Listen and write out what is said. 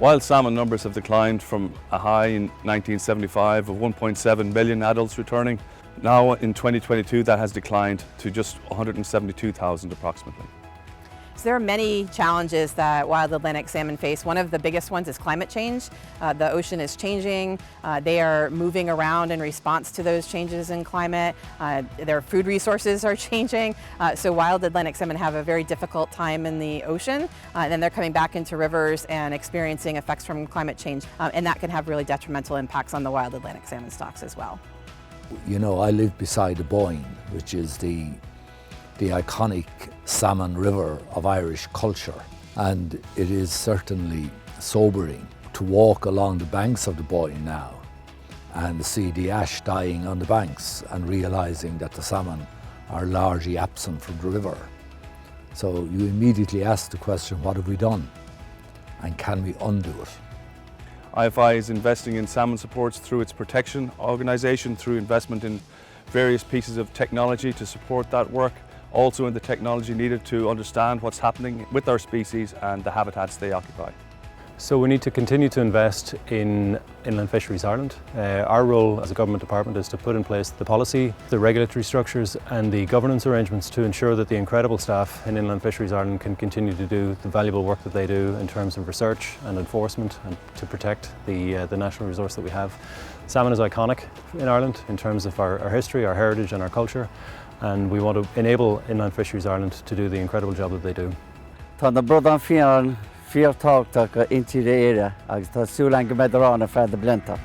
Wild salmon numbers have declined from a high in 1975 of 1.7 million adults returning. Now in 2022 that has declined to just 172,000 approximately. So there are many challenges that wild Atlantic salmon face. One of the biggest ones is climate change. The ocean is changing. They are moving around in response to those changes in climate. Their food resources are changing. So wild Atlantic salmon have a very difficult time in the ocean. Then they're coming back into rivers and experiencing effects from climate change. And that can have really detrimental impacts on the wild Atlantic salmon stocks as well. You know, I live beside the Boyne, which is the iconic salmon river of Irish culture, and it is certainly sobering to walk along the banks of the Boyne now and see the ash dying on the banks and realising that the salmon are largely absent from the river. So you immediately ask the question, what have we done and can we undo it? IFI is investing in salmon supports through its protection organisation, through investment in various pieces of technology to support that work, also in the technology needed to understand what's happening with our species and the habitats they occupy. So we need to continue to invest in Inland Fisheries Ireland. Our role as a government department is to put in place the policy, the regulatory structures and the governance arrangements to ensure that the incredible staff in Inland Fisheries Ireland can continue to do the valuable work that they do in terms of research and enforcement and to protect the national resource that we have. Salmon is iconic in Ireland in terms of our history, our heritage and our culture, and we want to enable Inland Fisheries Ireland to do the incredible job that they do. Tá na brodan fian fear talk tak into the area agus tá súlan go medrana for the blenta.